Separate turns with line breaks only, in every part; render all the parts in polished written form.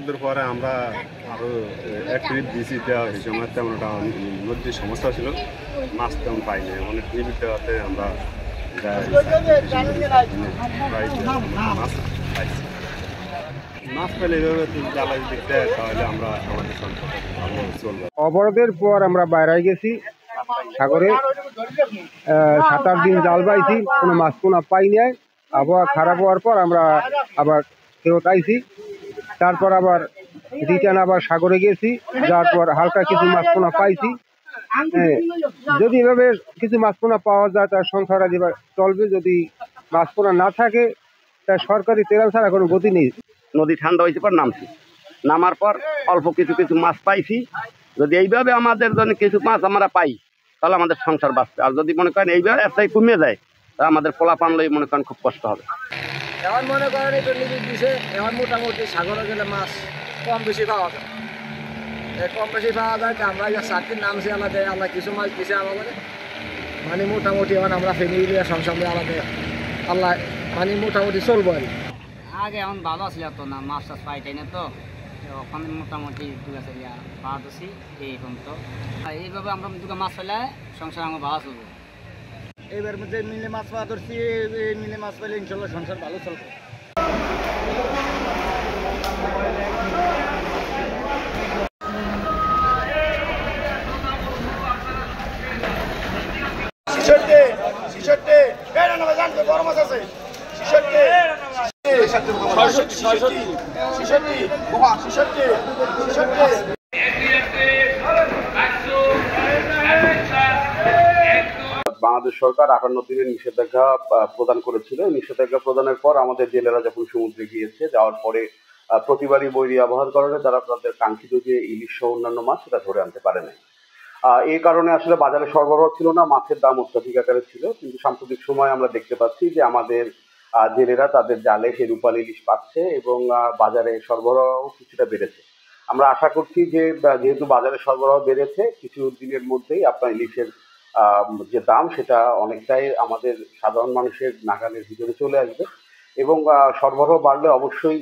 বরাদ্দের পরে আমরা আরও এক ট্রিপ দিয়েছি, এই সময় তেমন একটা নদীর সমস্যা ছিল, মাছ তেমন পাইনি। অনেক ট্রিপ দেওয়াতে আমরা মাছ পাইছি। মাছ পেলে এভাবে জ্বালাই দিক দেয় তাহলে আমরা আমাদের সংসারটা ভালো চলবে।
অবরোধের পর আমরা বাইরে গেছি সাগরে, 7-8 দিন জাল পাইছি, কোনো মাছ পোনা পাই নাই। আবহাওয়া খারাপ হওয়ার পর আমরা আবার ফেরত আইছি। তারপর আবার রিটার্ন আবার সাগরে গেছি, যাওয়ার পর হালকা কিছু মাছ পোনা পাইছি। যদি এভাবে কিছু মাছ পোনা পাওয়া যায় তার সংসার এবার চলবে। যদি মাছ পোনা না থাকে তার সরকারি তেরাল ছাড়া কোনো গতি নেই।
নদী ঠান্ডা হয়েছে পর নামার পর অল্প কিছু কিছু মাছ পাইছি। যদি এইভাবে আমাদের জন্য কিছু মাছ আমরা পাই তাহলে আমাদের সংসার বাঁচবে। আর যদি মনে করেন এইভাবে একটাই কমে যায় তাহলে আমাদের পোলা পানলেই মনে করেন খুব কষ্ট হবে।
এখন মনে করেন এই নদীর দিছে, এখন মোটামুটি সাগরে গেলে মাছ কম বেশি পাওয়া যায়। কম বেশি পাওয়া যায়, আমরা চাকরির নামছি আলাদা, আল্লাহ কিছু মাছ দিছে আমাদের, মানে মোটামুটি এখন আমরা ফ্যামিলি সংসার আলাদা আল্লাহ মানে মোটামুটি চলবো আর
আগে এখন ভালো ছিল তো না, মাছ টাছ পাইটাই না তো, ওখানে মোটামুটি দুগা চারিয়া পাওয়া যাচ্ছি এইরকম। তো এইভাবে আমরা দুগা মাছ পেলে সংসার আমার ভালো চলবে।
এবার যে মিলে মাছ পাওয়া ধরছি, মিলে মাছ পেলে ইনশাল্লাহ সংসার ভালো চলবে।
বাংলাদেশ সরকার 58 দিনের নিষেধাজ্ঞা প্রদান করেছিল। নিষেধাজ্ঞা প্রদানের পর আমাদের জেলেরা যখন সমুদ্রে গিয়েছে, যাওয়ার পরে প্রতিবারই বৈরী আবহাওয়ার কারণে তারা তাদের কাঙ্ক্ষিত যে ইলিশ সহ অন্যান্য মাছ সেটা ধরে আনতে পারে নাই। এই কারণে আসলে বাজারে সরবরাহ ছিল না, মাছের দাম অত্যাধিক আকারে ছিল। কিন্তু সাম্প্রতিক সময় আমরা দেখতে পাচ্ছি যে আমাদের জেলেরা তাদের জালে সেই রূপালী ইলিশ পাচ্ছে এবং বাজারে সরবরাহ কিছুটা বেড়েছে। আমরা আশা করছি যে যেহেতু বাজারে সরবরাহ বেড়েছে, কিছু দিনের মধ্যেই আপনার ইলিশের যে দাম সেটা অনেকটাই আমাদের সাধারণ মানুষের নাগালের ভিতরে চলে আসবে এবং সরবরাহ বাড়লে অবশ্যই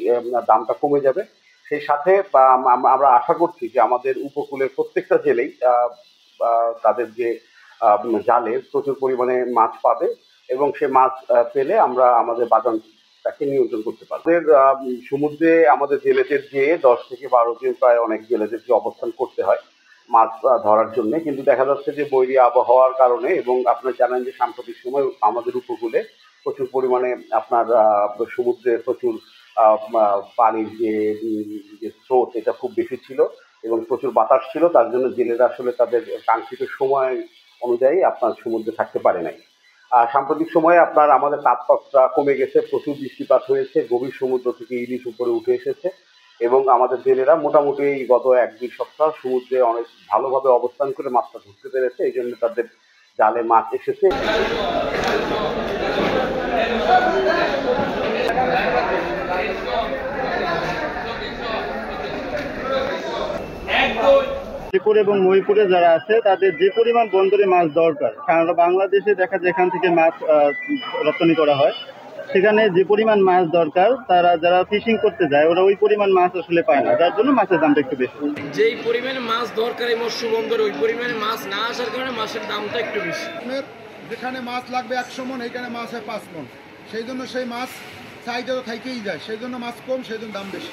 দামটা কমে যাবে। সেই সাথে আমরা আশা করছি যে আমাদের উপকূলের প্রত্যেকটা জেলেই তাদের যে জালে প্রচুর পরিমাণে মাছ পাবে এবং সে মাছ পেলে আমরা আমাদের বাজারটাকে নিয়ন্ত্রণ করতে পারবো। সমুদ্রে আমাদের জেলেদের যে 10 থেকে 12 দিন প্রায় অনেক জেলেদের যে অবস্থান করতে হয় মাছ ধরার জন্য, কিন্তু দেখা যাচ্ছে যে বৈরী আবহাওয়ার কারণে এবং আপনারা জানেন যে সাম্প্রতিক সময় আমাদের উপকূলে প্রচুর পরিমাণে আপনার সমুদ্রে প্রচুর পানির যে স্রোত এটা খুব বেশি ছিল এবং প্রচুর বাতাস ছিল। তার জন্য জেলেরা আসলে তাদের কাঙ্ক্ষিত সময় অনুযায়ী আপনার সমুদ্রে থাকতে পারে নাই। সাম্প্রতিক সময়ে আপনার আমাদের তাপমাত্রা কমে গেছে, প্রচুর বৃষ্টিপাত হয়েছে, গভীর সমুদ্র থেকে ইলিশ উপরে উঠে এসেছে এবং আমাদের জেলেরা মোটামুটি গত 1-2 সপ্তাহ সমুদ্রে অনেক ভালোভাবে অবস্থান করে মাছটা ধরতে পেরেছে। এই জন্য তাদের জালে মাছ এসেছে।
শ্রীপুর এবং মহিপুরে যারা আছে তাদের যে পরিমাণ বন্দরে মাছ দরকার, কারণ বাংলাদেশে দেখা যায় এখান থেকে মাছ রপ্তানি করা হয়, সেখানে যে পরিমাণ মাছ দরকার তারা যারা ফিশিং করতে যায় ওরা ওই পরিমাণ মাছ আসলে পায় না, যার জন্য মাছের দামটা একটু বেশি।
যেই পরিমাণে মাছ দরকার এই মৎস্য বন্দরে ওই পরিমাণে মাছ না আসার কারণে মাছের দামটা একটু বেশি।
যেখানে মাছ লাগবে 100 মণ, এইখানে মাছ হয় 5 মণ, সেই জন্য সেই মাছ চাহিদা তো থাকেই যায়, সেই জন্য মাছ কম, সেই জন্য দাম বেশি।